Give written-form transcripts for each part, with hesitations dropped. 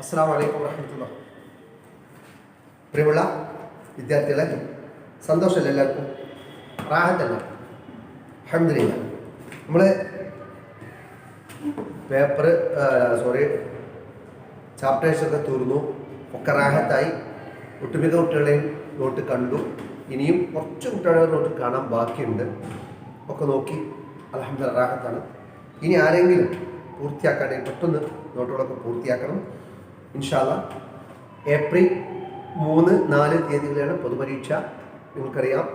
അസ്സലാമു അലൈക്കും വറഹ്മത്തുള്ളാഹി. പ്രിയമുള്ള വിദ്യാർത്ഥികളെ, സന്തോഷമല്ല എല്ലാവർക്കും? റാഹത്തല്ല? അൽഹംദുലില്ലാ. നമ്മൾ ചാപ്റ്റേഴ്സൊക്കെ തീർന്നു, ഒക്കെ റാഹത്തായി. ഒട്ടുമിക്ക കുട്ടികളെയും നോട്ട് കണ്ടു. ഇനിയും കുറച്ച് കുട്ടികളുടെ നോട്ട് കാണാൻ ബാക്കിയുണ്ട്. ഒക്കെ നോക്കി അൽഹംദുലില്ലാ റാഹത്താണ്. ഇനി ആരെങ്കിലും പൂർത്തിയാക്കാണെങ്കിൽ പെട്ടെന്ന് നോട്ടുകളൊക്കെ പൂർത്തിയാക്കണം. ഇൻഷാ അല്ലാഹ് ഏപ്രിൽ 3, 4 തീയതികളിലാണ് പൊതുപരീക്ഷ. നിങ്ങൾക്കറിയാം.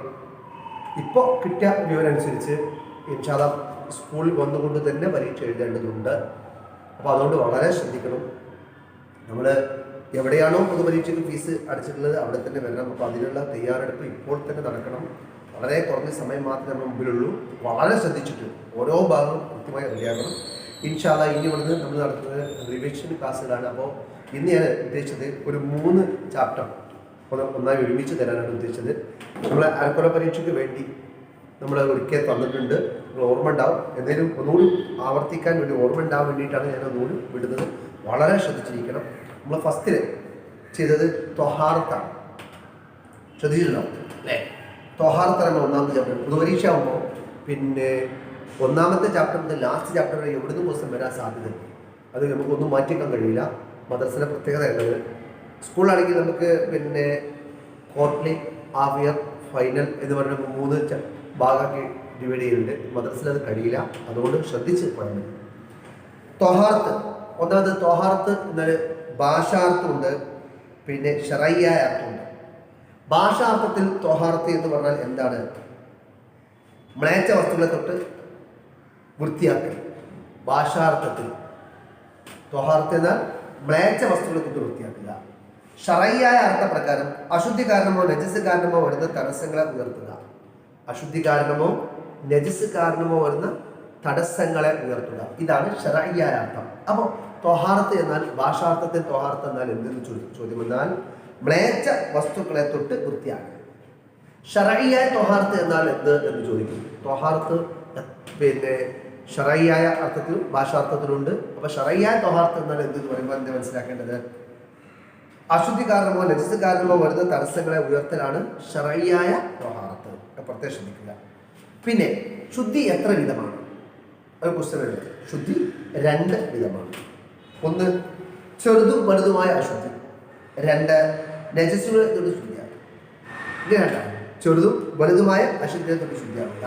ഇപ്പോൾ കിട്ടിയ വിവരം അനുസരിച്ച് ഇൻഷാ അല്ലാഹ് സ്കൂളിൽ വന്നുകൊണ്ട് തന്നെ പരീക്ഷ എഴുതേണ്ടതുണ്ട്. അപ്പോൾ അതുകൊണ്ട് വളരെ ശ്രദ്ധിക്കണം. നമ്മൾ എവിടെയാണോ പൊതുപരീക്ഷയ്ക്ക് ഫീസ് അടച്ചിട്ടുള്ളത് അവിടെ തന്നെ വരണം. അപ്പോൾ അതിനുള്ള തയ്യാറെടുപ്പ് ഇപ്പോൾ തന്നെ നടക്കണം. വളരെ കുറഞ്ഞ സമയം മാത്രമേ നമ്മുടെ മുമ്പിലുള്ളൂ. വളരെ ശ്രദ്ധിച്ചിട്ട് ഓരോ ഭാഗവും കൃത്യമായി റെഡിയാക്കണം. ഇൻഷാ അല്ലാഹ് ഇനി ഇവിടുന്ന് നമ്മൾ നടത്തുന്നത് റിവിഷൻ ക്ലാസ്സുകളാണ്. അപ്പോൾ ഇന്ന് ഞാൻ ഉദ്ദേശിച്ചത് ഒരു 3 ചാപ്റ്റർ ഒന്നായി ഒരുമിച്ച് തരാനാണ് ഉദ്ദേശിച്ചത്. നമ്മൾ അരക്കൊല പരീക്ഷയ്ക്ക് വേണ്ടി നമ്മൾ ഒരിക്കൽ തന്നിട്ടുണ്ട്. നിങ്ങൾ ഓർമ്മ ഉണ്ടാവും. എന്തെങ്കിലും ഒന്നുകൂടി ആവർത്തിക്കാൻ വേണ്ടി ഓർമ്മ ഉണ്ടാവാൻ വേണ്ടിയിട്ടാണ് ഞാൻ ഒന്നുകൂടി വിടുന്നത്. വളരെ ശ്രദ്ധിച്ചിരിക്കണം. നമ്മൾ ഫസ്റ്റിൽ ചെയ്തത് ത്വഹാറത്താണ്. ശ്രദ്ധിച്ചിട്ടുണ്ടാവും അല്ലേ? ത്വഹാറത്താണ് ഒന്നാമത്തെ ചാപ്റ്റർ. പൊതുപരീക്ഷ ആകുമ്പോൾ പിന്നെ ഒന്നാമത്തെ ചാപ്റ്റർ മുതൽ ലാസ്റ്റ് ചാപ്റ്റർ വരെ എവിടുന്ന് പുസ്തകം വരാൻ സാധ്യതയുണ്ട്. അത് നമുക്കൊന്നും മാറ്റിക്കാൻ കഴിയില്ല. മദ്രസയുടെ പ്രത്യേകത ഉള്ളത്. സ്കൂളിലാണെങ്കിൽ നമുക്ക് പിന്നെ ക്വാർട്ടർലി, ഹാഫ് ഇയർ, ഫൈനൽ എന്ന് പറഞ്ഞ 3 ഭാഗമാക്കി ഡിവൈഡ് ചെയ്യുന്നുണ്ട്. മദ്രസയിൽ അത് കഴിയില്ല. അതുകൊണ്ട് ശ്രദ്ധിച്ച് പഠനം. ത്വഹാറത്ത്, ഒന്നാമത് ത്വഹാറത്ത് എന്നാൽ ഭാഷാർത്ഥമുണ്ട്, പിന്നെ ശറയ്യായ അർത്ഥമുണ്ട്. ഭാഷാർത്ഥത്തിൽ ത്വഹാറത്ത് എന്ന് പറഞ്ഞാൽ എന്താണ്? മ്ലേച്ഛ വസ്തുക്കളെ തൊട്ട് വൃത്തിയാക്കൽ. ഭാഷാർത്ഥത്തിൽ ത്വഹാറത്ത് എന്നാൽ മ്ലേച്ഛ വസ്തുക്കളെ തൊട്ട് വൃത്തിയാക്കുക. ശറയ്യായ അർത്ഥപ്രകാരം അശുദ്ധി കാരണമോ നജസ് കാരണമോ വരുന്ന തടസ്സങ്ങളെ ഉയർത്തുക. അശുദ്ധി കാരണമോ നജസ് കാരണമോ വരുന്ന തടസ്സങ്ങളെ ഉയർത്തുക. ഇതാണ് ശറയ്യായ അർത്ഥം. അപ്പോൾ ത്വഹാറത്ത് എന്നാൽ ഭാഷാർത്ഥത്തിൽ ത്വഹാറത്ത് എന്നാൽ എന്തെന്ന് ചോദ്യം വന്നാൽ മ്ലേച്ഛ വസ്തുക്കളെ തൊട്ട് വൃത്തിയാക്കുക. ശറയ്യായ ത്വഹാറത്ത് എന്നാൽ എന്ത് എന്ന് ചോദിക്കും. ത്വഹാറത്ത് പിന്നെ ശറയ്യായ അർത്ഥത്തിലും ഭാഷാർത്ഥത്തിലുണ്ട്. അപ്പോൾ ശറയ്യായ ത്വഹാറത്ത് എന്നാൽ എന്തെന്ന് പറയുമ്പോൾ എന്താ മനസ്സിലാക്കേണ്ടത്? അശുദ്ധി കാരണമോ നജസ് കാരണമോ വരുന്ന തടസ്സങ്ങളെ ഉയർത്തലാണ് ശറയ്യായ ത്വഹാറത്ത്. പ്രത്യേകം ശ്രദ്ധിക്കുക. പിന്നെ ശുദ്ധി എത്ര വിധമാണ്? ഒരു പുസ്തകമുണ്ട്. ശുദ്ധി 2 വിധമാണ്. ഒന്ന് ചെറുതും വലുതുമായ അശുദ്ധി. 2 നജസ്സുകളെ തൊട്ട് ശുദ്ധിയാക്കുക. ഇങ്ങനെയാണ് ചെറുതും വലുതുമായ അശുദ്ധിയെ തൊട്ട് ശുദ്ധിയാക്കുക.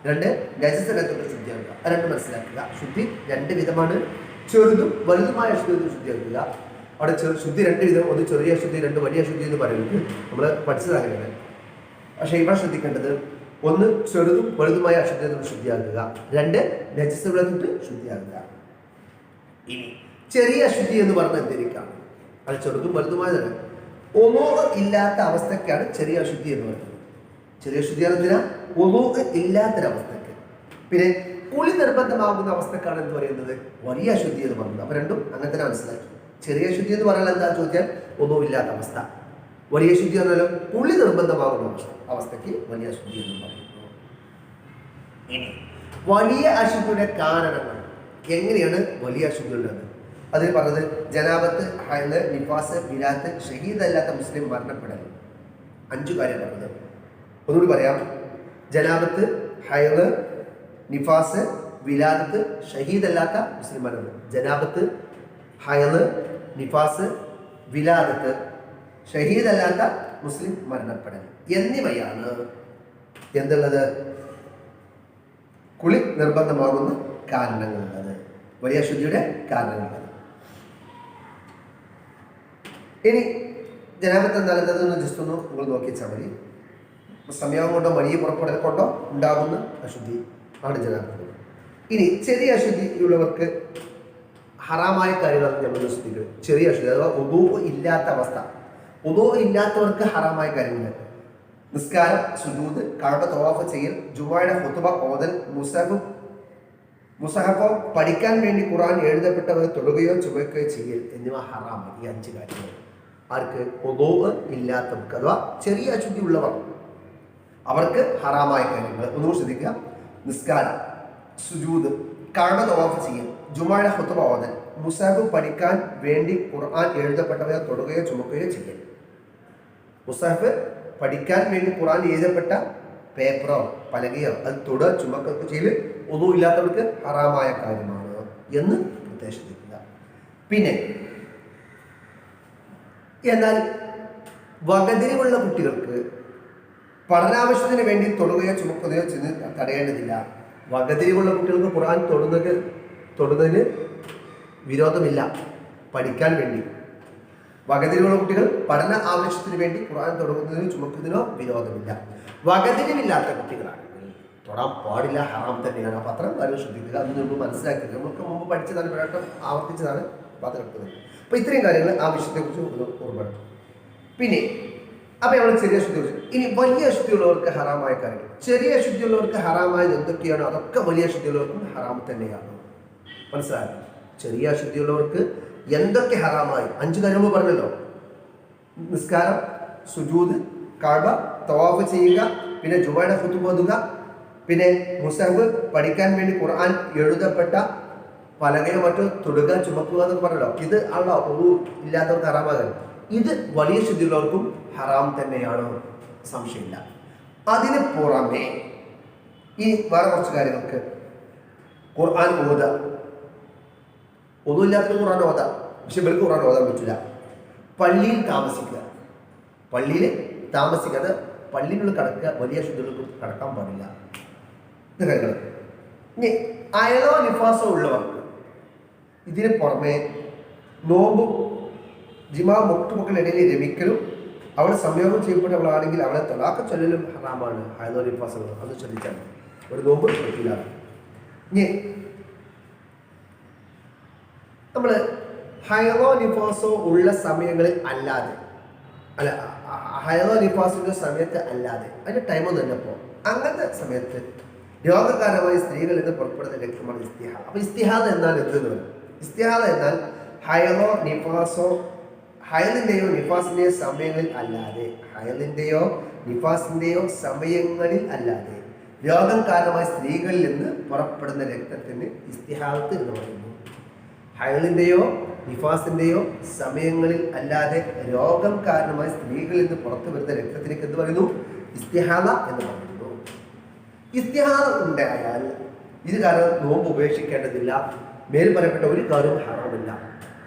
2 നജസ്സിനെ തൊട്ട് ശുദ്ധിയാക്കുക. 2 മനസ്സിലാക്കുക. ശുദ്ധി 2 വിധമാണ്. ചെറുതും വലുതുമായ അശുദ്ധിയെ തൊട്ട് ശുദ്ധിയാക്കുക. അവിടെ ശുദ്ധി 2 വിധം. ഒന്ന് ചെറിയ ശുദ്ധി, 2 വലിയ ശുദ്ധി എന്ന് പറയുന്നത് നമ്മൾ പഠിച്ചതാകരുത്. പക്ഷേ ഇവിടെ ശ്രദ്ധിക്കേണ്ടത് ഒന്ന് ചെറുതും വലുതുമായ അശുദ്ധിയെ തൊട്ട് ശുദ്ധിയാക്കുക. 2 നജസ്സുകളെ തൊട്ട് ശുദ്ധിയാക്കുക. ഇനി ചെറിയ അശുദ്ധി എന്ന് പറഞ്ഞാൽ എന്തിരിക്കാണ്? അത് ചെറുതും വലുതുമായതാണ്. ഒമോഹ ഇല്ലാത്ത അവസ്ഥയ്ക്കാണ് ചെറിയ അശുദ്ധി എന്ന് പറയുന്നത്. ചെറിയ അശുദ്ധിയാണ് എന്തിനാ? ഒമോഹ ഇല്ലാത്തൊരവസ്ഥയ്ക്ക്. പിന്നെ കുളി നിർബന്ധമാകുന്ന അവസ്ഥക്കാണ് എന്ന് പറയുന്നത് വലിയ അശുദ്ധി എന്ന് പറയുന്നത്. അപ്പോൾ രണ്ടും അങ്ങനെ തന്നെ മനസ്സിലാക്കി. ചെറിയ അശുദ്ധി എന്ന് പറഞ്ഞാൽ എന്താ ചോദിച്ചാൽ ഒന്നും ഇല്ലാത്ത അവസ്ഥ. വലിയ ശുദ്ധി എന്നാലും കുളി നിർബന്ധമാകുന്ന അവസ്ഥയ്ക്ക് വലിയ അശുദ്ധി എന്ന് പറയുന്നു. ഇനി വലിയ അശുദ്ധിയുടെ കാരണങ്ങൾ. എങ്ങനെയാണ് വലിയ അശുദ്ധി ഉള്ളത്? അതിൽ പറഞ്ഞത് ജനാബത്ത്, ഹൈള്, നിഫാസ്, വിലാത്ത്, ഷഹീദല്ലാത്ത മുസ്ലിം മരണപ്പെടൽ. 5 കാര്യം പറഞ്ഞത്. ഒന്നുകൂടി പറയാം. ജനാബത്ത്, ഹൈള്, നിഫാസ്, വിലാദത്ത്, ഷഹീദല്ലാത്ത മുസ്ലിം മരണം. ജനാബത്ത്, ഹൈള്, നിഫാസ്, വിലാദത്ത്, ഷഹീദല്ലാത്ത മുസ്ലിം മരണപ്പെടൽ എന്നിവയാണ് എന്തുള്ളത്? കുളി നിർബന്ധമാകുന്ന കാരണങ്ങളുള്ളത്. വലിയ ശുദ്ധിയുടെ കാരണങ്ങളുള്ളത്. ഇനി ജനാബത്ത് എന്താണെന്ന് ജസ്റ്റ് ഒന്ന് നിങ്ങൾ നോക്കിച്ചാൽ മതി. സമയം കൊണ്ടോ വലിയ പുറപ്പെടൽ കൊണ്ടോ ഉണ്ടാകുന്ന അശുദ്ധി ആണ് ജനാബത്ത്. ഇനി ചെറിയ അശുദ്ധിയുള്ളവർക്ക് ഹറാമായ കാര്യങ്ങളാണ് നമ്മൾ ശ്രദ്ധിക്കുന്നത്. ചെറിയ അശുദ്ധി അഥവാ ഉദൂ ഇല്ലാത്ത അവസ്ഥ. ഉദൂ ഇല്ലാത്തവർക്ക് ഹറാമായ കാര്യങ്ങൾ: നിസ്കാരം, സുജൂദ്, കഅബ തവാഫ് ചെയ്യൽ, ജുമുഅയുടെ ഖുതുബ ഓതൽ, മുസഹഫോ പഠിക്കാൻ വേണ്ടി ഖുർആൻ എഴുതപ്പെട്ടവർ തൊടുകയോ ചുമക്കുകയോ ചെയ്യൽ എന്നിവ ഹറാമാണ്. ഈ 5 കാര്യങ്ങൾ ആർക്ക്? ഉദൂ ഇല്ലാത്തവർക്ക് അഥവാ ചെറിയ അശുദ്ധി ഉള്ളവർ, അവർക്ക് ഹറാമായ കാര്യങ്ങൾ. ഒന്നുകൂടി ശ്രദ്ധിക്കുക. നിസ്കാരം, സുജൂദ്, കഅബ തവാഫ് ചെയ്യൽ, ജുമുഅയുടെ ഖുതുബ ഓതൽ, മുസാഫ് പഠിക്കാൻ വേണ്ടി ഖുർആൻ എഴുതപ്പെട്ടവരെ തൊടുകയോ ചുമക്കുകയോ ചെയ്യൽ. മുസാഫ് പഠിക്കാൻ വേണ്ടി ഖുർആൻ എഴുതപ്പെട്ട പേപ്പറോ പലകയോ അത് തൊടുക ചുമക്കുകയൊക്കെ ചെയ്യൽ ഒന്നും ഇല്ലാത്തവർക്ക് ഹറാമായ കാര്യമാണ് എന്ന് നിർദ്ദേശിക്കുക. പിന്നെ എന്നാൽ വകതിരിവുള്ള കുട്ടികൾക്ക് പഠനാവശ്യത്തിന് വേണ്ടി തൊടുകയോ ചുമക്കുകയോ ചെന്ന് തടയേണ്ടതില്ല. വകതിരിവുള്ള കുട്ടികൾക്ക് ഖുർആൻ തൊടുന്നതിന് വിരോധമില്ല. പഠിക്കാൻ വേണ്ടി വകതിരിവുള്ള കുട്ടികൾ പഠന ആവശ്യത്തിന് വേണ്ടി ഖുർആൻ തൊടുന്നതിനോ ചുമക്കുന്നതിനോ വിരോധമില്ല. വകതിരിവില്ലാത്ത കുട്ടികളാണെങ്കിൽ തൊടാൻ പാടില്ല, ഹറാം തന്നെയാണ്. അപ്പം അത്തരം കാര്യം ശ്രദ്ധിക്കുക. അത് നമ്മൾ മനസ്സിലാക്കുക. നമുക്ക് മുമ്പ് പഠിച്ചതാണ്, പലവട്ടം ആവർത്തിച്ചതാണ് പാത്രം എടുക്കുന്നത്. അപ്പോൾ ഇത്രയും കാര്യങ്ങൾ ആവശ്യത്തെക്കുറിച്ച് ഓർമ്മ. പിന്നെ അപ്പോൾ നമ്മൾ ചെറിയ അശുദ്ധി കുറിച്ച്. ഇനി വലിയ അശുദ്ധിയുള്ളവർക്ക് ഹറാമായ കാര്യങ്ങൾ. ചെറിയ അശുദ്ധിയുള്ളവർക്ക് ഹറാമായത് എന്തൊക്കെയാണോ അതൊക്കെ വലിയ അശുദ്ധിയുള്ളവർക്കും ഹറാം തന്നെയാണ്. മനസ്സിലായോ? ചെറിയ അശുദ്ധിയുള്ളവർക്ക് എന്തൊക്കെ ഹറാമായി 5 കാര്യങ്ങൾ പറഞ്ഞല്ലോ. നിസ്കാരം, സുജൂദ്, കഅബ, തവാഫ് ചെയ്യുക, പിന്നെ ജുമഅയുടെ ഖുതുബ ഓതുക, പിന്നെ മുസഹഫ് പഠിക്കാൻ വേണ്ടി ഖുർആൻ എഴുതപ്പെട്ട പലകയോ മറ്റോ തൊടുക ചുമക്കുക എന്നൊക്കെ പറഞ്ഞല്ലോ. ഇത് ഒന്നും ഇല്ലാത്തവർക്ക് ഹറാമാകാൻ. ഇത് വലിയ ശുദ്ധിയുള്ളവർക്കും ഹറാം തന്നെയാണ്, സംശയമില്ല. അതിന് പുറമെ ഈ വേറെ കുറച്ച് കാര്യങ്ങൾക്ക് ഖുർആൻ ഓതുക. ഒന്നുമില്ലാത്ത ഖുർആൻ ഓതാം, പക്ഷെ ഇവർക്ക് ഖുർആൻ ഓതാൻ പറ്റില്ല. പള്ളിയിൽ താമസിക്കാതെ പള്ളികളിൽ കടക്കുക. വലിയ ശുദ്ധികൾക്ക് കടക്കാൻ പാടില്ല. ഇത് കാര്യങ്ങൾ. ഇനി അയലോ നിഫാസോ ഉള്ളവർക്ക് ഇതിന് പുറമെ നോമ്പും ജിമാ മുട്ടുമക്കളിടയിൽ രമിക്കലും അവളെ സംയോഗം ചെയ്യപ്പെട്ടവളാണെങ്കിൽ അവളെ തലാഖ് ചൊല്ലലും ഹറാമാണ്. അയലോ നിഫാസോ അത് ശ്രദ്ധിച്ചാൽ ഒരു നോമ്പ് പറ്റില്ല. ഇനി നമ്മൾ ഹൈലോ നിഫാസോ ഉള്ള സമയങ്ങളിൽ ഹൈലോ നിഫാസിൻ്റെ സമയത്ത് അല്ലാതെ അതിൻ്റെ ടൈമൊന്നും തന്നെ ഇപ്പോൾ അങ്ങനത്തെ സമയത്ത് രോഗകാരമായ സ്ത്രീകളിൽ നിന്ന് പുറപ്പെടുന്ന രക്തമാണ് ഇസ്തിഹാദ. അപ്പോൾ ഇസ്തിഹാദ എന്നാൽ എന്തെന്ന് പറയും? ഇസ്തിഹാദ എന്നാൽ ഹൈലോ നിഫാസോ ഹൈലിൻ്റെയോ നിഫാസിൻ്റെയോ സമയങ്ങളിൽ അല്ലാതെ രോഗം കാരണമായ സ്ത്രീകളിൽ നിന്ന് പുറപ്പെടുന്ന രക്തത്തിന് ഇസ്തിഹാദത്ത് എന്ന് പറയുന്നു. ഹൈലിൻ്റെയോ നിഫാസിൻ്റെയോ സമയങ്ങളിൽ അല്ലാതെ രോഗം കാരണമായി സ്ത്രീകളിൽ നിന്ന് പുറത്തു വരുന്ന രക്തത്തിലേക്ക് എന്ത് പറയുന്നു? ഇസ്തിഹാദ എന്ന് പറയുന്നു. ഇസ്തിഹാദ ഉണ്ടായാൽ ഇത് കാരണം നോമ്പ് ഉപേക്ഷിക്കേണ്ടതില്ല. മേൽ പറയപ്പെട്ട ഒരു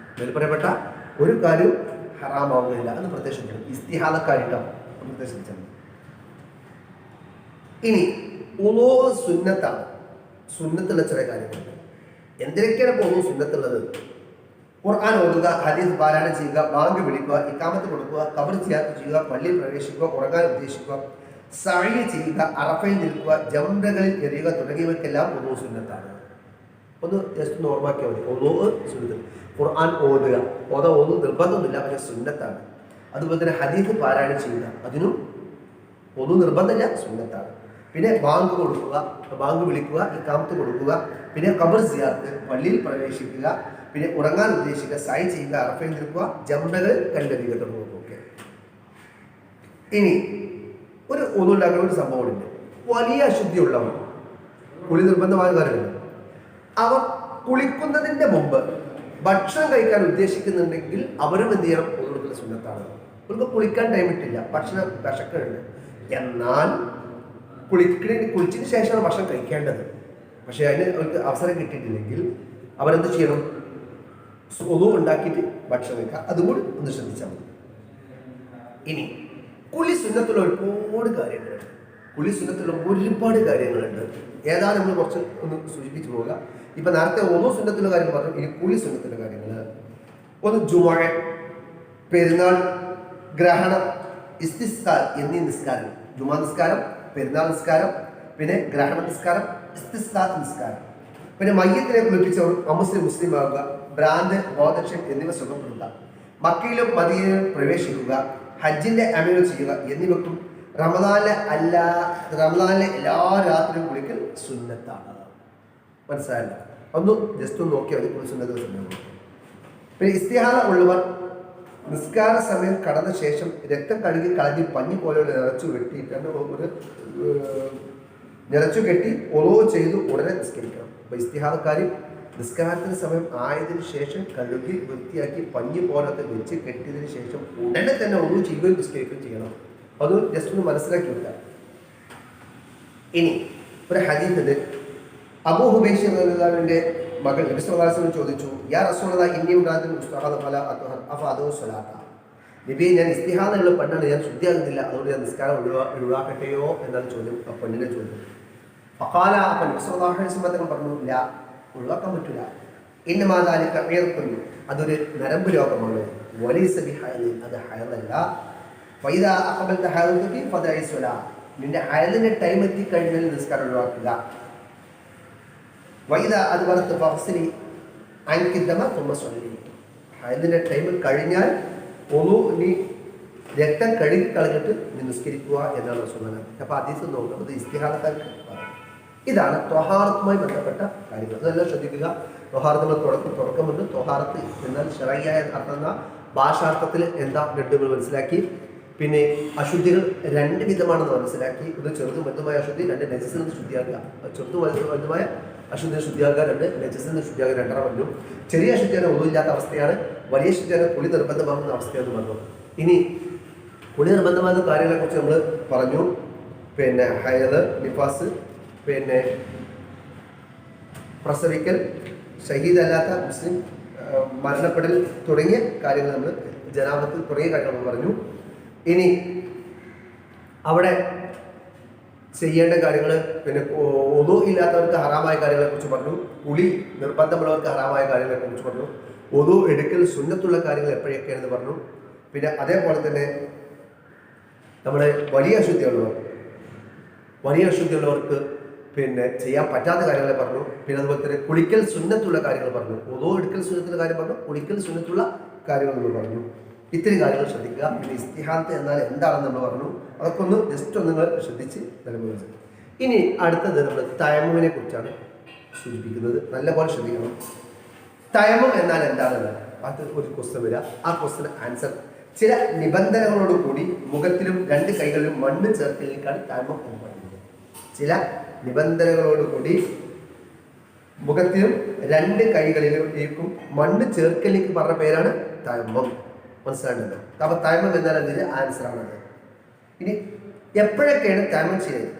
കാര്യവും ഹറാമാവുകയില്ല എന്ന് പ്രത്യേകിച്ചു. ഇസ്തിഹാദക്കാരിട്ടോ പ്രത്യേകിച്ചു. ഇനി സുന്നത്താണ്. സുന്നത്തുള്ള ചില കാര്യങ്ങളുണ്ട്. എന്തിനൊക്കെയാണ് ഇപ്പോൾ സുന്നത്തുള്ളത്? ഖുർആൻ ഓതുക, ഹദീസ് പാരായണം ചെയ്യുക, ബാങ്ക് വിളിക്കുക, ഇഖാമത്ത് കൊടുക്കുക, ഖബർ സിയാറത്ത് ചെയ്യുക, പള്ളിയിൽ പ്രവേശിക്കുക, ഉറങ്ങാൻ ഉദ്ദേശിക്കുക, സഅയ് ചെയ്യുക, അറഫയിൽ നിൽക്കുക, ജംറകളിൽ എറിയുക തുടങ്ങിയവയ്ക്കെല്ലാം ഒന്നു സുന്നത്താണ്. ഒന്ന് ജസ്റ്റ് ഓർമ്മാക്കിയാൽ മതി. ഒന്നു സുന്നത്ത്. ഖുർആൻ ഓതുക, ഒന്നും നിർബന്ധമൊന്നുമില്ല, പക്ഷേ സുന്നത്താണ്. അതുപോലെ തന്നെ ഹദീസ് പാരായണം ചെയ്യുക, അതിനും ഒന്നും നിർബന്ധമില്ല, സുന്നത്താണ്. പിന്നെ ബാങ്ക് കൊടുക്കുക, ബാങ്ക് വിളിക്കുക, ഇഖാമത്ത് കൊടുക്കുക, പിന്നെ ഖബർ സിയാറത്ത്, പള്ളിയിൽ പ്രവേശിക്കുക, പിന്നെ ഉറങ്ങാൻ ഉദ്ദേശിക്കുക, സഅയ് ചെയ്യുക, അറഫയിൽ നിൽക്കുക, ജംറകൾ കല്ലെറിയുക തുടങ്ങുക. ഇനി ഒരു ഒന്നുണ്ടാക്കുന്ന ഒരു സംഭവമുണ്ട്. വലിയ അശുദ്ധിയുള്ളവർ, കുളി നിർബന്ധമായ കാര്യമുണ്ട്. അവർ കുളിക്കുന്നതിൻ്റെ മുമ്പ് ഭക്ഷണം കഴിക്കാൻ ഉദ്ദേശിക്കുന്നുണ്ടെങ്കിൽ അവരും എന്ത് ചെയ്യണം? ഒന്നുകൊടുക്കുന്ന സുന്നത്താണ്. അവർക്ക് കുളിക്കാൻ ടൈം ഇട്ടില്ല, ഭക്ഷണം വിശക്കുന്നുണ്ട്, എന്നാൽ കുളിച്ചതിന് ശേഷമാണ് ഭക്ഷണം കഴിക്കേണ്ടത്. പക്ഷേ അതിന് അവർക്ക് അവസരം കിട്ടിയിട്ടില്ലെങ്കിൽ അവരെന്ത് ചെയ്യണം? ഒന്നു ഉണ്ടാക്കിയിട്ട് ഭക്ഷണം കഴിക്കുക. അതുകൂടി ഒന്ന് ശ്രദ്ധിച്ചാൽ മതി. ഇനി കുളി സുന്നത്തുള്ള ഒരുപാട് കാര്യങ്ങളുണ്ട്. ഏതാണ് നമ്മൾ കുറച്ച് ഒന്ന് സൂചിപ്പിച്ചു പോവുക. ഇപ്പം നേരത്തെ ഓരോ സുന്നത്തുള്ള കാര്യങ്ങൾ പറഞ്ഞു. ഇനി കുളി സുന്നത്തുള്ള കാര്യങ്ങൾ ഒന്ന് ജുമുഅ, പെരുന്നാൾ, ഗ്രഹണം, ഇസ്തിസ്കാർ എന്നീ നിസ്കാരം. ജുമാ നിസ്കാരം, പെരുന്നാൾ നിസ്കാരം, പിന്നെ ഗ്രഹണ നിസ്കാരം, ഇസ്തിസ്കാർ നിസ്കാരം. പിന്നെ മയ്യത്തിനെ കുളിപ്പിച്ചവർ മുസ്ലിം ആവുക, ഭ്രാന്ത്, ബോധക്ഷം എന്നിവ സുഖപ്പെടുക, മക്കയിലും മദീനയിലും പ്രവേശിക്കുക, ഹജ്ജിന്റെ അമലുകൾ ചെയ്യുക എന്നിവക്കും റമദാനിലെ എല്ലാ രാത്രിയും കുളിക്കൽ സുന്നത്താണ്. മനസ്സിലായല്ലോ? ഒന്ന് ജസ്റ്റ് ഒന്ന് നോക്കിയാൽ മതി. സുന്നത്ത്. പിന്നെ ഇസ്തിഹാദ ഉള്ളവർ നിസ്കാര സമയം കടന്ന ശേഷം രക്തം കഴുകി കളഞ്ഞ് പഞ്ഞി പോലെയുള്ള നിറച്ചു കെട്ടി ഒളവ് ചെയ്ത് ഉടനെ നിസ്കരിക്കണം. അപ്പോൾ ഇസ്തിഹാദക്കാരി നിസ്കാരത്തിന് സമയം ആയതിനു ശേഷം കഴുകി വൃത്തിയാക്കി പഞ്ഞി പോലത്തെ വെച്ച് കെട്ടിയതിനു ശേഷം ഉടനെ തന്നെ ഒന്നും ചെയ്യുകയും നിസ്കരിക്കുകയും ചെയ്യണം. അത് ജസ്റ്റ് ഒന്ന് മനസ്സിലാക്കി വെക്കുക. ഇനി ഒരു ഹദീസിൽ അബൂ ഹുബൈഷ റളിയല്ലാഹുവിന്റെ മകൾ നബി സല്ലല്ലാഹു അലൈഹി വസല്ലം ചോദിച്ചു, യാ റസൂലല്ലാഹ് ഇന്നി ഇംറാഅത്തുൻ ഉസ്തഹാദ ഫലാ അത്ഹർ അഫഅദു സ്വലാത്ത. നബിയെ, ഞാൻ ഇസ്തിഹാദയുള്ള പെണ്ണാണ്, ഞാൻ ശുദ്ധിയാകുന്നില്ല, അതുകൊണ്ട് ഞാൻ നിസ്കാരം ഒഴിവാക്കട്ടെയോ എന്നാണ് ചോദ്യം, ആ പെണ്ണിനെ ചോദ്യം. ഫഖാല, അപ്പോൾ നബി സല്ലല്ലാഹു അലൈഹി വസല്ലം പറഞ്ഞു, ലാ, ഒഴിവാക്കാൻ പറ്റില്ല. ഇന്നമാ ദാലിക ഇർഖുൻ, അതൊരു നരമ്പ് രോഗമാണ്. വലൈസ ബിഹൈലിൻ, അത് ഹൈലല്ല. ഫൈദാ അഖബൽത ഹൈലതുകി ഫദഇ സ്വലാ, നിന്റെ ഹൈലിന്റെ ടൈം എത്തിക്കഴിഞ്ഞാൽ നിസ്കാരം ഒഴിവാക്കുക. വൈദ അത് പറഞ്ഞ് ഫഹ്സിലി അൻകിദ്ദമ തുമ്മ സ്വല്ലി, ഹൈലിന്റെ ടൈം കഴിഞ്ഞാൽ നീ രക്തം കഴുകി കളഞ്ഞിട്ട് നീ നിസ്കരിക്കുക എന്നാണ് റസൂലുള്ളാഹി. അപ്പോൾ ഹദീസ് നോക്കുന്നത് ഇസ്തിഹാദത്താക്ക് ഇതാണ് ത്വഹാറത്തുമായി ബന്ധപ്പെട്ട കാര്യങ്ങൾ. അതെല്ലാം ശ്രദ്ധിക്കുക. ത്വഹാറത്തുള്ള തുടക്കമുണ്ട്. ത്വഹാറത്ത് എന്നാൽ ശറഈയായ അർത്ഥം, ഭാഷാർത്ഥത്തിൽ എന്താ രണ്ടുകൾ മനസ്സിലാക്കി. പിന്നെ അശുദ്ധികൾ രണ്ട് വിധമാണെന്ന് മനസ്സിലാക്കി. ഒന്ന് ചെറുതും വലുതുമായ അശുദ്ധി, രണ്ട് നജസിൽ നിന്ന് ശുദ്ധിയാക്കുക. ചെറുതും വലുതുമായ അശുദ്ധിയെ ശുദ്ധിയാക്കുക, രണ്ട് നജസിൽ നിന്ന് ശുദ്ധിയാക്കുക, രണ്ടെണ്ണം പറഞ്ഞു. ചെറിയ അശുദ്ധിയാണ് ഒന്നുമില്ലാത്ത അവസ്ഥയാണ്, വലിയ അശുദ്ധിയാണ് കുളി നിർബന്ധമാകുന്ന അവസ്ഥയെന്ന് പറഞ്ഞു. ഇനി കുളി നിർബന്ധമാകുന്ന കാര്യങ്ങളെക്കുറിച്ച് നമ്മൾ പറഞ്ഞു. പിന്നെ ഹൈദ്, നിഫാസ്, പിന്നെ പ്രസവിക്കൽ, ഷഹീദല്ലാത്ത മുസ്ലിം മരണപ്പെടൽ തുടങ്ങിയ കാര്യങ്ങൾ നമ്മൾ, ജനാബത്ത് തുടങ്ങിയ കാര്യങ്ങൾ നമ്മൾ പറഞ്ഞു. ഇനി അവിടെ ചെയ്യേണ്ട കാര്യങ്ങൾ, പിന്നെ ഒതു ഇല്ലാത്തവർക്ക് ഹറാമായ കാര്യങ്ങളെ കുറിച്ച് പറഞ്ഞു. കുളി നിർബന്ധമുള്ളവർക്ക് ഹറാമായ കാര്യങ്ങളെ കുറിച്ച് പറഞ്ഞു. ഒതു എടുക്കൽ സുന്നത്തുള്ള കാര്യങ്ങൾ എപ്പോഴൊക്കെയാണെന്ന് പറഞ്ഞു. പിന്നെ അതേപോലെ തന്നെ നമ്മുടെ വലിയ അശുദ്ധിയുള്ളവർക്ക് പിന്നെ ചെയ്യാൻ പറ്റാത്ത കാര്യങ്ങളെ പറഞ്ഞു. പിന്നെ അതുപോലെ തന്നെ കുളിക്കൽ സുന്നത്തുള്ള കാര്യങ്ങൾ പറഞ്ഞു. ഒതു എടുക്കൽ സുന്നത്തുള്ള കാര്യം പറഞ്ഞു, കുളിക്കൽ സുന്നത്തുള്ള കാര്യങ്ങൾ നമ്മൾ പറഞ്ഞു. ഇത്തിരി കാര്യങ്ങൾ ശ്രദ്ധിക്കുക. പിന്നെ ഇസ്തിഹാദത്ത് എന്നാൽ എന്താണെന്ന് നമ്മൾ പറഞ്ഞു. അതൊക്കെ ഒന്ന് ജസ്റ്റ് ഒന്ന് നിങ്ങൾ ശ്രദ്ധിച്ച് നിലനിൽക്കുക. ഇനി അടുത്തത് നമ്മൾ തയമ്മുമിനെ കുറിച്ചാണ് സൂചിപ്പിക്കുന്നത്. നല്ലപോലെ ശ്രദ്ധിക്കണം. തയമ്മും എന്നാൽ എന്താണെന്ന് അത് ഒരു ക്വസ്റ്റ്യൻ വരിക. ആ ക്വസ്റ്റ്യൻ ആൻസർ ചില നിബന്ധനകളോട് കൂടി മുഖത്തിലും രണ്ട് കൈകളിലും മണ്ണ് ചേർക്കലിലേക്കാണ് തയമ്മും എന്ന് പറയുന്നത്. ചില നിബന്ധനകളോട് കൂടി മുഖത്തിലും രണ്ട് കൈകളിലേക്കും മണ്ണ് ചേർക്കലിലേക്ക് പറഞ്ഞ പേരാണ് തയമ്മും. മനസ്സിലാണ്ടല്ലോ. അപ്പോൾ തയമ്മം എന്നാൽ അതിൻ്റെ ആൻസറാണത്. ഇനി എപ്പോഴൊക്കെയാണ് തയമ്മം ചെയ്യുന്നത്?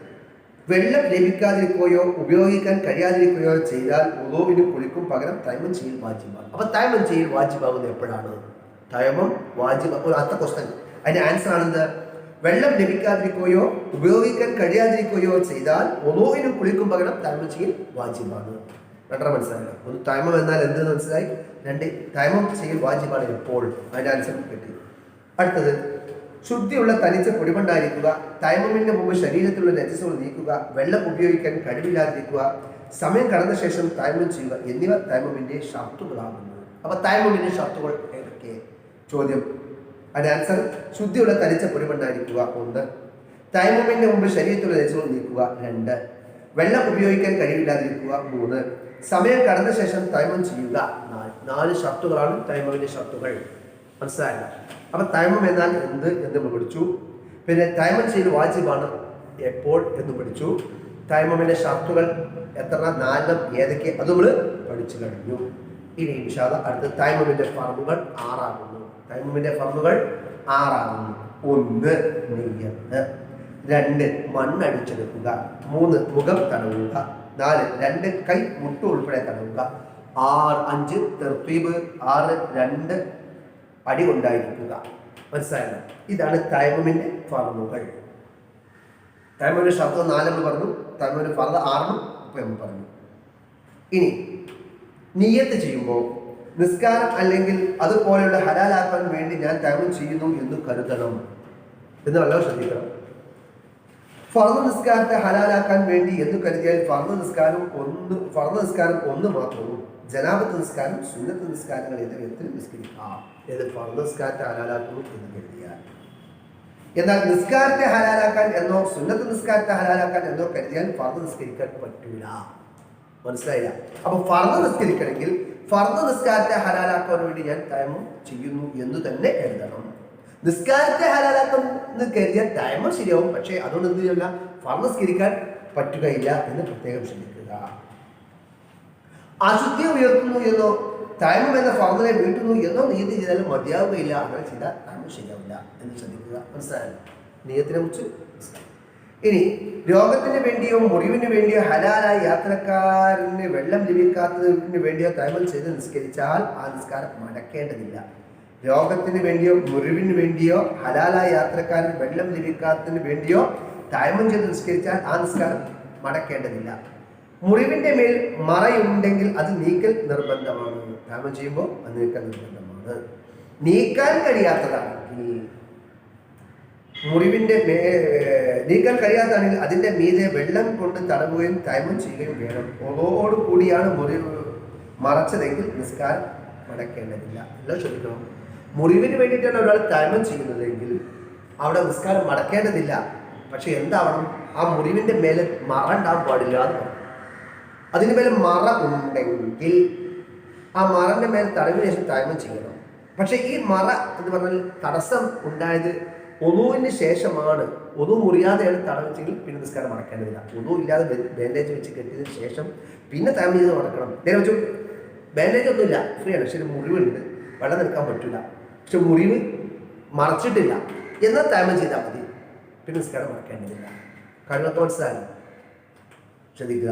വെള്ളം ലഭിക്കാതിരിക്കുകയോ ഉപയോഗിക്കാൻ കഴിയാതിരിക്കുകയോ ചെയ്താൽ വുളൂഇന് കുളിക്കും പകരം തയമ്മം ചെയ്യൽ വാജിബാണ്. അപ്പോൾ തയമ്മം ചെയ്യൽ വാജിബാകുന്നത് എപ്പോഴാണ്? തയമ്മം വാജിബ്. ഒരു അടുത്ത ക്വസ്റ്റ്യൻ, അതിൻ്റെ ആൻസർ ആണെന്ത്? വെള്ളം ലഭിക്കാതിരിക്കുകയോ ഉപയോഗിക്കാൻ കഴിയാതിരിക്കുകയോ ചെയ്താൽ വുളൂഇന് കുളിക്കും പകരം തയമ്മം ചെയ്യൽ വാജിബാണ്. രണ്ടര മനസ്സിലായില്ല. ഒന്ന് തയമ്മം എന്നാൽ എന്തെന്ന് മനസ്സിലായി. രണ്ട്, തയമ്മം ചെയ്യൽ വാജിബാണ് എപ്പോൾ. അതിൻ്റെ ആൻസർ കിട്ടി. അടുത്തത്, ശുദ്ധിയുള്ള തനിച്ച പൊടിമണ്ണായിരിക്കുക, തയമ്മമിന്റെ മുമ്പ് ശരീരത്തിലുള്ള നജസുകൾ നീക്കുക, വെള്ളം ഉപയോഗിക്കാൻ കഴിവില്ലാതിരിക്കുക, സമയം കടന്ന ശേഷം തയമ്മം ചെയ്യുക എന്നിവ തയമ്മമിന്റെ ഷർത്തുകളാകുന്നു. അപ്പൊ തയമ്മമിന്റെ ഷർത്തുകൾ ഏതൊക്കെ? ചോദ്യം. അതിന്റെ ആൻസർ, ശുദ്ധിയുള്ള തനിച്ച പൊടിമണ്ണായിരിക്കുക 1, തയമ്മമിന്റെ മുമ്പ് ശരീരത്തിലുള്ള നജസുകൾ നീക്കുക 2, വെള്ളം ഉപയോഗിക്കാൻ കഴിവില്ലാതിരിക്കുക 3, സമയം കടന്ന ശേഷം തയമ്മം ചെയ്യുക 4 ഷർത്തുകളാണ് തയമ്മമിന്റെ ഷർത്തുകൾ. മനസ്സിലായില്ല? അപ്പൊ തയമ്മം എന്നാൽ എന്ത് എന്ന് നമ്മൾ പഠിച്ചു. പിന്നെ തയമ്മം ചെയ്യൽ വാജിബാണ് എപ്പോൾ എന്ന് പഠിച്ചു. തയമ്മമിന്റെ ഷർത്തുകൾ എത്ര, 4 ഏതൊക്കെ, അത് നമ്മൾ പഠിച്ചു കഴിഞ്ഞു. ഇനി ഇൻഷാ അല്ലാഹ് അടുത്ത തയമ്മമിന്റെ ഫർളുകൾ 6 ആകുന്നു. തയമ്മമിന്റെ ഫർളുകൾ 6 ആകുന്നു. 1 നിയ്യത്ത്, 2 മണ്ണടിച്ചെടുക്കുക, 3 മുഖം തടവുക, 4 2 കൈ മുട്ട് ഉൾപ്പെടെ തടവുക, 5 തെർത്തീബ്, 6 2 അടി കൊണ്ടായിരിക്കുക. മനസ്സിലായല്ലോ? ഇതാണ് തയമ്മമിന്റെ ഫർളുകൾ. തയമ്മമിന്റെ ഷർത്ത് 4 എന്ന് പറഞ്ഞു, തയമ്മമിന്റെ ഫർള് 6 എന്ന് പറഞ്ഞു. ഇനി നിയ്യത്ത് ചെയ്യുമ്പോൾ നിസ്കാരം അല്ലെങ്കിൽ അതുപോലെയുള്ള ഹലാലാക്കാൻ വേണ്ടി ഞാൻ തയമ്മം ചെയ്യുന്നു എന്ന് കരുതണം എന്ന് വളരെ ശ്രദ്ധിക്കണം. ഫർള് നിസ്കാരത്തെ ഹലാലാക്കാൻ വേണ്ടി എന്ന് കരുതിയാൽ ഫർള് നിസ്കാരം ഒന്ന് മാത്രവും ജനാബത്ത് നിസ്കാരം സുന്നത്ത് നിസ്കാരങ്ങൾ എന്നിവ നിസ്കരിക്കാം. ഏത് ഫർള് നിസ്കാരത്തെ ഹലാലാക്കുന്നു എന്ന് കരുതിയാൽ. എന്നാൽ നിസ്കാരത്തെ ഹലാലാക്കാൻ എന്നോ സുന്നത്ത് നിസ്കാരത്തെ ഹലാലാക്കാൻ എന്നോ കരുതിയാൽ ഫർള് നിസ്കരിക്കാൻ പറ്റൂല. മനസ്സിലായില്ല? അപ്പൊ ഫർള് നിസ്കരിക്കണമെങ്കിൽ ഫർള് നിസ്കാരത്തെ ഹലാലാക്കാൻ വേണ്ടി ഞാൻ തയമ്മം ചെയ്യുന്നു എന്ന് തന്നെ കരുതണം. നിസ്കാരത്തെ ഹലാലാക്കാൻ എന്ന് കരുതിയാൽ തയമ്മം ശരിയാവും, പക്ഷേ അതുകൊണ്ട് എന്ത് ചെയ്യില്ല, ഫർള് നിസ്കരിക്കാൻ പറ്റുകയില്ല എന്ന് പ്രത്യേകം ശ്രദ്ധിക്കുക. അശുദ്ധി ഉയർത്തുന്നു എന്നോ തൈമം എന്ന ഫർദിനെ വീട്ടുന്നു എന്നോ നീതി ചെയ്താലും മതിയാവുകയില്ല. അങ്ങനെ ചെയ്താൽ തൈമം ശരിയാവില്ല എന്ന് ശ്രദ്ധിക്കുക. മനസ്സിലായല്ലോ നിയത്തിനെ കുറിച്ച്. ഇനി രോഗത്തിന് വേണ്ടിയോ മുറിവിന് വേണ്ടിയോ ഹലാലായ യാത്രക്കാരന് വെള്ളം ലഭിക്കാത്തതിന് വേണ്ടിയോ തൈമം ചെയ്ത് നിസ്കരിച്ചാൽ ആ നിസ്കാരം മടക്കേണ്ടതില്ല. രോഗത്തിന് വേണ്ടിയോ മുറിവിന് വേണ്ടിയോ ഹലാലായ യാത്രക്കാരന് വെള്ളം ലഭിക്കാത്തതിന് വേണ്ടിയോ തൈമം ചെയ്ത് നിസ്കരിച്ചാൽ ആ നിസ്കാരം മടക്കേണ്ടതില്ല. മുറിവിന്റെ മേൽ മറയുണ്ടെങ്കിൽ അത് നീക്കൽ നിർബന്ധമാണ്. തൈമം ചെയ്യുമ്പോൾ അത് നീക്കൽ നിർബന്ധമാണ്. നീക്കാൻ കഴിയാത്തതാണെങ്കിൽ മുറിവിന്റെ നീക്കാൻ കഴിയാത്തതാണെങ്കിൽ അതിന്റെ മീതെ വെള്ളം കൊണ്ട് തടവുകയും തൈമം ചെയ്യുകയും വേണം. ഓടോടുകൂടിയാണ് മുറിവ് മറച്ചതെങ്കിൽ നിസ്കാരം മടക്കേണ്ടതില്ല. എല്ലാം ശ്രദ്ധിക്കണം. മുറിവിന് വേണ്ടിയിട്ടാണ് ഒരാൾ തൈമം ചെയ്യുന്നതെങ്കിൽ അവിടെ നിസ്കാരം മടക്കേണ്ടതില്ല. പക്ഷെ എന്താവണം, ആ മുറിവിന്റെ മേലെ മറ ഉണ്ടാകാൻ പാടില്ല എന്ന് പറയും. അതിന് മേലെ മറ ഉണ്ടെങ്കിൽ ആ മറന്റെ മേലെ തടവിന് ശേഷം തൈമം ചെയ്യണം. പക്ഷെ ഈ മറ എന്ന് പറഞ്ഞാൽ തടസ്സം ഉണ്ടായത് ഒന്നുവിന് ശേഷമാണ്. ഒന്നു മുറിയാതെയാണ് തടവിച്ചെങ്കിൽ പിന്നെ നിസ്കാരം മടക്കേണ്ടതില്ല. ഒന്നും ഇല്ലാതെ ബാൻഡേജ് വെച്ച് കെട്ടിയതിന് ശേഷം പിന്നെ തൈമം ചെയ്ത് മടക്കണം. നേരെ വെച്ചു ബാൻഡേജ് ഒന്നുമില്ല, ഫ്രീ ആണ്. പക്ഷെ മുറിവുണ്ട്, വെള്ളം നിൽക്കാൻ പറ്റില്ല. പക്ഷെ മുറിവ് മറച്ചിട്ടില്ല എന്നാൽ തൈമം ചെയ്താൽ മതി, പിന്നെ നിസ്കാരം മടക്കേണ്ടതില്ല. കാര്യങ്ങളൊക്കെ മനസ്സിലായി ശ്രദ്ധിക്കുക.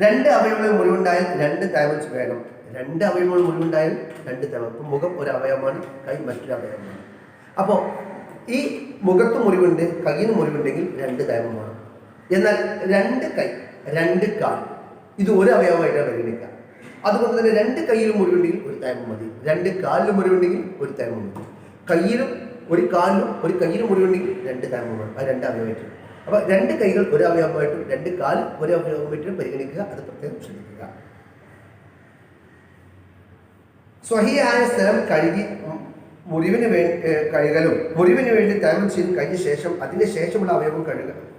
2 അവയവങ്ങളിൽ മുറിവുണ്ടായാൽ 2 തൈമം വേണം. 2 അവയവങ്ങളിൽ മുറിവുണ്ടായാൽ 2 തൈമം. ഇപ്പം മുഖം ഒരു അവയവമാണ്, കൈ മറ്റൊരു അവയവമാണ്. അപ്പോൾ ഈ മുഖത്ത് മുറിവുണ്ട്, കൈയിന് മുറിവുണ്ടെങ്കിൽ 2 തൈമം വേണം. എന്നാൽ 2 കൈ 2 കാൽ ഇത് ഒരു അവയവമായിട്ടാണ് പരിഗണിക്കുക. അതുകൊണ്ട് തന്നെ 2 കൈയിലും മുറിവുണ്ടെങ്കിൽ 1 തൈമം മതി. 2 കാലിലും മുറിവുണ്ടെങ്കിൽ 1 തൈമം മതി. കയ്യിലും ഒരു കാലിലും ഒരു കയ്യിലും മുറിവുണ്ടെങ്കിൽ 2 തൈമം വേണം. അത് 2 അവയവമായിട്ട്. അപ്പോൾ 2 കൈകൾ ഒരു അവയവമായിട്ടും 2 കാൽ ഒരു അവയവമായിട്ടും പരിഗണിക്കുക. അത് പ്രത്യേകം ശ്രദ്ധിക്കുക. സ്വഹിയായ സ്ഥലം കഴുകി മുറിവിന് വേണ്ടി തൈമം ചെയ്ത് കഴിഞ്ഞ ശേഷം അതിന് ശേഷമുള്ള അവയവം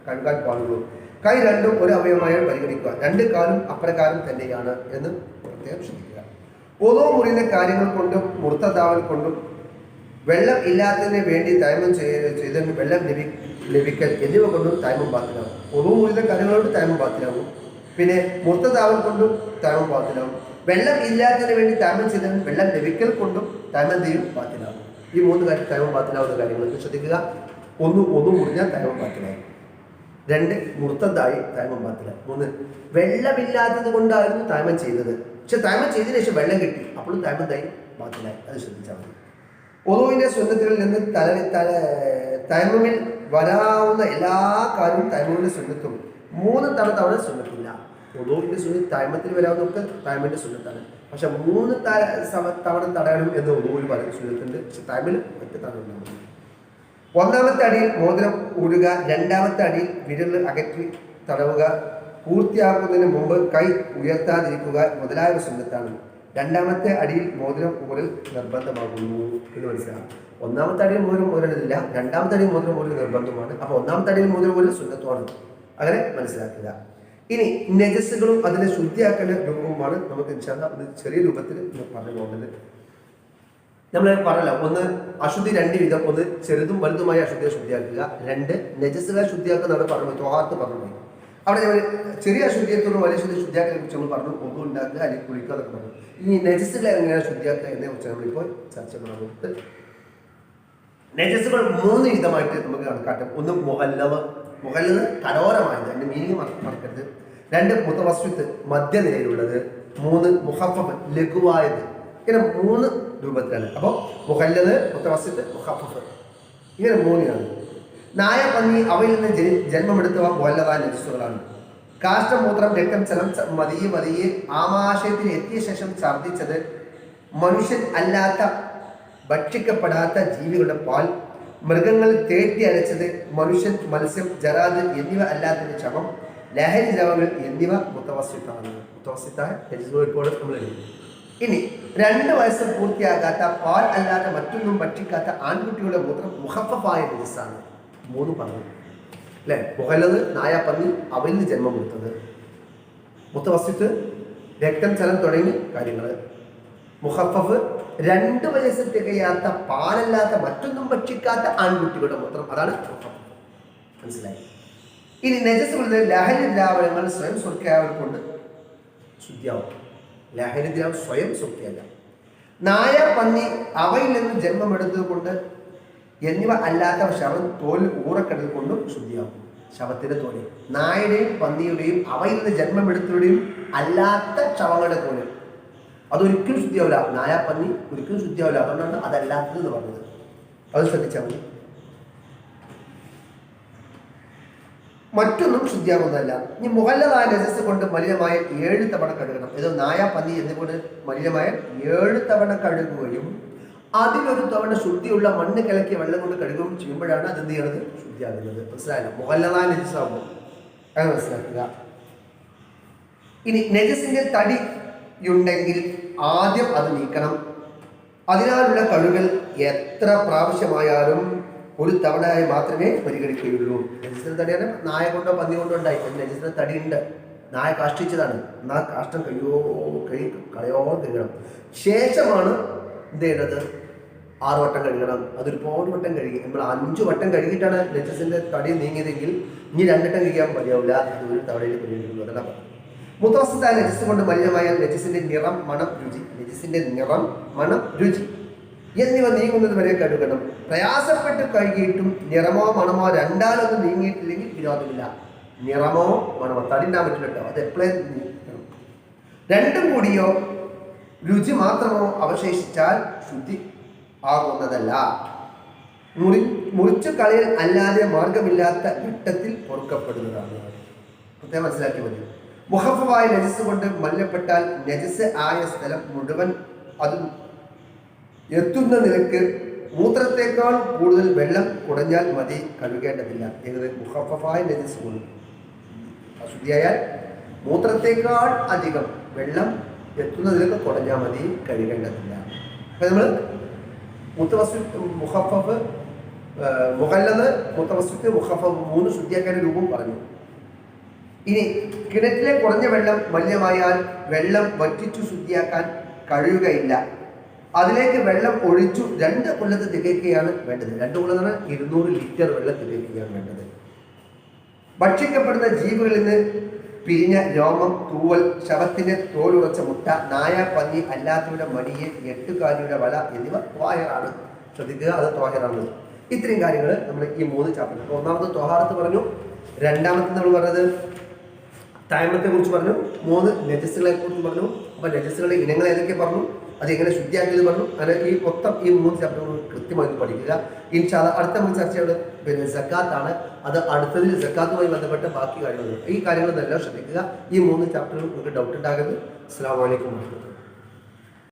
കഴുകാൻ പാടുള്ളൂ. കൈ രണ്ടും ഒരു അവയവമായാണ് പരിഗണിക്കുക. 2 കാലും അപ്രകാരം തന്നെയാണ് എന്ന് പ്രത്യേകം ശ്രദ്ധിക്കുക. ഓരോ മുറിയുന്ന കാര്യങ്ങൾ കൊണ്ടും മുർത്തദാവൽ കൊണ്ടും വെള്ളം ഇല്ലാത്തതിന് വേണ്ടി തൈമം ചെയ്തതിന് വെള്ളം ലഭിക്കൽ എന്നിവ കൊണ്ടും തൈമം ബാത്തിലാവും. ഓരോ മുറിയുന്ന കാര്യങ്ങളോട് തൈമം ബാത്തിലാവും. പിന്നെ മുർത്തദാവൽ കൊണ്ടും തൈമം ബാത്തിലാവും. വെള്ളം ഇല്ലാത്തതിന് വേണ്ടി തൈമം ചെയ്തതിന് വെള്ളം ലഭിക്കൽ കൊണ്ടും തൈമം ചെയ്യും ബാത്തിലാവും. ഈ 3 കാര്യം തൈമം ബാത്തിലാവുന്ന കാര്യങ്ങളൊക്കെ ശ്രദ്ധിക്കുക. 1 മുറിഞ്ഞാൽ തൈമം ബാത്തിലായി. 2 മുർത്തദായി തൈമം ബാത്തിലായി. 3 വെള്ളമില്ലാത്തത് കൊണ്ടായിരുന്നു തൈമം ചെയ്തത്. പക്ഷെ തൈമം ചെയ്തതിനു ശേഷം വെള്ളം കിട്ടി, അപ്പോഴും തൈമം ബാത്തിലായി. അത് ശ്രദ്ധിച്ചാൽ മതി. ഒളുവിന്റെ സുന്നത്തുകളിൽ നിന്ന് തൈമമിൽ വരാവുന്ന എല്ലാ കാര്യവും തൈമമിന്റെ സുന്നത്തും 3 തവണ സുന്നത്തില്ല. ഒളുവിന്റെ സുന്നത്ത് തൈമത്തിൽ വരാവുന്നതൊക്കെ തൈമന്റെ സുന്നത്താണ്. പക്ഷെ 3 തവണ തടയണം എന്ന് ഒളുവിൽ പറയുന്ന സുന്നത്തുണ്ട്. പക്ഷെ തൈമിൽ 1 തവണ ഉണ്ടാകും. 1ാമത്തെ അടിയിൽ മോതിരം ഊടുക, 2ാമത്തെ അടിയിൽ വിരൽ അകറ്റി തടവുക, പൂർത്തിയാക്കുന്നതിന് മുമ്പ് കൈ ഉയർത്താതിരിക്കുക മുതലായ സുന്നത്താണ്. 2ാമത്തെ അടിയിൽ മോതിരം ഊരൽ നിർബന്ധമാകുന്നു എന്ന് മനസ്സിലാക്കാം. 1ാമത്തെ അടിയിൽ മോതിരം ഊരലില്ല, 2ാമത്തെ അടിയിൽ മോതിരം ഊരൽ നിർബന്ധമാണ്. അപ്പോൾ 1ാമത്തെ അടിയിൽ മോതിരം ഊരൽ സുന്നത്വമാണ്. അങ്ങനെ മനസ്സിലാക്കുക. ഇനി നജസ്സുകളും അതിനെ ശുദ്ധിയാക്കേണ്ട രൂപവുമാണ് നമുക്ക് ഒന്ന് ചെറിയ രൂപത്തിൽ പറഞ്ഞു പോകുന്നത്. നമ്മൾ പറയല്ല, 1 അശുദ്ധി 2 വിധം. 1 ചെറുതും വലുതുമായ അശുദ്ധിയെ ശുദ്ധിയാക്കുക. 2 നജസ്സുകളെ ശുദ്ധിയാക്കുക എന്നാണ് പറഞ്ഞു. ത്വഹാത്ത് പറഞ്ഞു. അവിടെ നമ്മൾ ചെറിയ അശുദ്ധിയത്തോടും വലിയ ശുദ്ധിയാക്കലിനെ കുറിച്ച് നമ്മൾ പറഞ്ഞു. ഒന്നും ഉണ്ടാക്കുക അല്ലെങ്കിൽ കുളിക്കുക എന്നൊക്കെ പറഞ്ഞു. ഇനി നജസ്സുകളെ എങ്ങനെയാണ് ശുദ്ധിയാക്കുക എന്നതിനെ കുറിച്ച് നമ്മളിപ്പോൾ ചർച്ച ചെയ്യുന്നത്. നജസ്സുകൾ 3 വിധമായിട്ട് നമുക്ക് കണക്കാക്കാം. 1 മുഹല്ലത് കടോരമായത്, അതിന്റെ മീനിങ് മറക്കരുത്. 2 മുതവസ്വിത്ത് മധ്യനിലയിലുള്ളത്. 3 മുഖഫഫ് ലഘുവായത്. ഇങ്ങനെ 3 രൂപത്തിലാണ്. അപ്പോൾ മുഹല്ലത്, മുതവസ്വിത്ത്, മുഖഫഫ്, ഇങ്ങനെ 3 നായ, പന്നി അവയിൽ നിന്ന് ജന്മമെടുത്തവ മുഹല്ലതായ നജസ്സുകളാണ്. കാഷ്ടമൂത്രം, രക്തം, ചലം, മതിയെ ആമാശയത്തിൽ എത്തിയ ശേഷം ഛർദ്ദിച്ചത്, മനുഷ്യൻ അല്ലാത്ത ഭക്ഷിക്കപ്പെടാത്ത ജീവികളുടെ പാൽ, മൃഗങ്ങൾ തേട്ടി അരച്ചത്, മനുഷ്യൻ, മത്സ്യം, ജറാദ് എന്നിവ അല്ലാത്തതിന്റെ ശവം, ലഹരി ദ്രവങ്ങൾ എന്നിവ മുത്തവസ്വിത്താണ്. മുത്തവസ്വിത്തായ നജസ്സുകൾ നമ്മൾ എഴുതി. ഇനി 2 വയസ്സ് പൂർത്തിയാകാത്ത പാൽ അല്ലാതെ മറ്റൊന്നും ഭക്ഷിക്കാത്ത ആൺകുട്ടികളുടെ മൂത്രം മുഖഫഫായ നജസ്സാണ്. 3 പറഞ്ഞു അല്ലേ? മുഹല്ലത് നായ, പന്നി അവയിൽ നിന്ന് ജന്മം കൊടുത്തത്. മുത്തവസ്വിത്ത് രക്തം, ചലം തുടങ്ങി കാര്യങ്ങൾ. മുഖഫഫ് 2 വയസ്സ് തികയാത്ത പാലല്ലാത്ത മറ്റൊന്നും ഭക്ഷിക്കാത്ത ആൺകുട്ടികളുടെ മൂത്രം, അതാണ് മുഖഫഫ്. മനസ്സിലായി? ഇനി നജസ്സുകളിൽ ലഹരി ദ്രാവകങ്ങൾ സ്വയം സുർക്കയാവൽ കൊണ്ട് ശുദ്ധിയാവും. ലഹരി ദ്രവ്യം സ്വയം സൂക്ഷിയല്ല. നായ, പന്നി അവയിൽ നിന്ന് ജന്മമെടുത്തത് കൊണ്ട് എന്നിവ അല്ലാത്ത ശവം തോലിൽ ഊറക്കെടുത്ത് കൊണ്ടും ശുദ്ധിയാകും. ശവത്തിന്റെ തോല് നായയുടെയും പന്നിയുടെയും അവയിൽ നിന്ന് ജന്മമെടുത്തവരുടെയും അല്ലാത്ത ശവങ്ങളുടെ തോല് അതൊരിക്കലും ശുദ്ധിയാവില്ല. നായ, പന്നി ഒരിക്കലും ശുദ്ധിയാവില്ല. അതുകൊണ്ടാണ് അതല്ലാത്തത് എന്ന് പറഞ്ഞത്. അത് ശ്രദ്ധിച്ചാൽ മതി. മറ്റൊന്നും ശുദ്ധിയാകുന്നതല്ല. ഇനി മുഹല്ലതായ നജസ് കൊണ്ട് മലിനമായ 7 തവണ കഴുകണം. ഏതോ നായ, പന്നി എന്നിവ മലിനമായ 7 തവണ കഴുകുകയും അതിലൊരു തവണ ശുദ്ധിയുള്ള മണ്ണ് കലക്കിയ വെള്ളം കൊണ്ട് കഴുകുകയും ചെയ്യുമ്പോഴാണ് അത് എന്ത് ചെയ്യണത്? ശുദ്ധിയാകുന്നത്. മനസ്സിലായല്ലോ? മുഹല്ലതായ നജസ് ആകുമ്പോൾ അത് മനസ്സിലാക്കുക. ഇനി നജസിന്റെ തടിയുണ്ടെങ്കിൽ ആദ്യം അത് നീക്കണം. അതിനാലുള്ള കഴുകൽ എത്ര പ്രാവശ്യമായാലും ഒരു തവണയായി മാത്രമേ പരിഗണിക്കുകയുള്ളൂ. നജസിന്റെ തടിയാണ് നായ കൊണ്ടോ പന്നി കൊണ്ടോ ഉണ്ടായി. നജസിന്റെ തടി ഉണ്ട്, നായ കാഷ്ടിച്ചതാണ്. എന്നാൽ കാഷ്ടം കളയോളം കഴുകണം. ശേഷമാണ് എന്ത് ചെയ്യേണ്ടത്? 6 വട്ടം കഴുകണം. അതൊരുപാട് വട്ടം കഴുകി. നമ്മൾ 5 വട്ടം കഴുകിയിട്ടാണ് നജസിന്റെ തടി നീങ്ങിയതെങ്കിൽ ഇനി 2 വട്ടം കഴിക്കാൻ മതിയാവില്ല. അത് ഒരു തവണയിൽ പരിഗണിക്കുന്നു. അതെല്ലാം മുത്തവസ്സത്തായ നജസ് കൊണ്ട് മലിനമായാൽ നജസിന്റെ നിറം, മണം, രുചി നജസിന്റെ നിറം, മണം, രുചി എന്നിവ നീങ്ങുന്നത് വരെ കഴുകണം. പ്രയാസപ്പെട്ട് കഴുകിയിട്ടും നിറമോ മണമോ രണ്ടാലൊന്നും നീങ്ങിയിട്ടില്ലെങ്കിൽ വിരോധമില്ല. നിറമോ മണമോ തടിണ്ടാൻ പറ്റില്ല കേട്ടോ. അത് എപ്പോഴും നീക്കണം. രണ്ടും കൂടിയോ രുചി മാത്രമോ അവശേഷിച്ചാൽ ശുദ്ധി ആകുന്നതല്ല. മുറിച്ചു കളയൽ അല്ലാതെ മാർഗമില്ലാത്ത ഘട്ടത്തിൽ പൊറുക്കപ്പെടുന്നതാണ്. പ്രത്യേകം മനസ്സിലാക്കി മതി. മുഖഫവായ നജസ് കൊണ്ട് മലിനപ്പെട്ടാൽ നജസ് ആയ സ്ഥലം മുഴുവൻ അത് എത്തുന്ന നിലക്ക് മൂത്രത്തേക്കാൾ കൂടുതൽ വെള്ളം കുടഞ്ഞാൽ മതി, കഴുകേണ്ടതില്ല. ഏത്? മുഖഫവായ നജസ് കൊണ്ട് അശുദ്ധിയായാൽ മൂത്രത്തേക്കാൾ അധികം വെള്ളം എത്തുന്ന നിലക്ക് കുടഞ്ഞാൽ മതി, കഴുകേണ്ടതില്ല. അപ്പൊ നമ്മൾ മുഖഫഫ്, മുഹല്ലദ്, മുത്തവസ്സിത്ത്, മുഖഫഫ് 3 ശുദ്ധിയാക്കേണ്ട രൂപം പറഞ്ഞു. ഇനി കിണറ്റിലെ കുറഞ്ഞ വെള്ളം മലിനമായാൽ വെള്ളം വറ്റിച്ചു ശുദ്ധിയാക്കാൻ കഴിയുകയില്ല. അതിലേക്ക് വെള്ളം ഒഴിച്ചു 2 കൊല്ലത്ത് തികയ്ക്കുകയാണ് വേണ്ടത്. 2 കൊല്ലം എന്ന് പറഞ്ഞാൽ 200 ലിറ്റർ വെള്ളം തികയ്ക്കുകയാണ് വേണ്ടത്. ഭക്ഷിക്കപ്പെടുന്ന ജീവികളിൽ നിന്ന് പിരിഞ്ഞ രോമം, തൂവൽ, ശവത്തിന്റെ തോലുറച്ച മുട്ട, നായ, പന്നി അല്ലാത്തവരുടെ മണിയെ, 8 കാലിയുടെ വല എന്നിവ ത്വാഹിറാണ്. ശ്രദ്ധിക്കുക, അത് ത്വാഹിറാണ്. ഇത്രയും കാര്യങ്ങൾ നമ്മൾ ഈ 3 ചാപ്റ്റർ. ഒന്നാമത് ത്വഹാറത്ത് പറഞ്ഞു, രണ്ടാമത്തെ നമ്മൾ പറഞ്ഞത് തൈമത്തെ കുറിച്ച് പറഞ്ഞു, 3 നജസ്സുകളെ കുറിച്ച് പറഞ്ഞു. അപ്പൊ നജസ്സുകളുടെ ഇനങ്ങൾ ഏതൊക്കെ പറഞ്ഞു, അത് എങ്ങനെ ശുദ്ധിയാക്കിയത് പറഞ്ഞു. അങ്ങനെ ഈ മൊത്തം ഈ 3 ചാപ്റ്ററുകൾ കൃത്യമായി പഠിക്കുക. ഇൻഷാ അല്ലാഹ് അടുത്ത നമ്മൾ ചർച്ച ചെയ്യുന്നത് സക്കാത്താണ്. അത് അടുത്തതിൽ സക്കാത്തുമായി ബന്ധപ്പെട്ട ബാക്കി കാര്യങ്ങൾ. ഈ കാര്യങ്ങളെല്ലാം ശ്രദ്ധിക്കുക. ഈ 3 ചാപ്റ്ററുകൾ നിങ്ങൾക്ക് ഡൗട്ട് ഉണ്ടാകരുത്. അസ്സലാമു അലൈക്കും.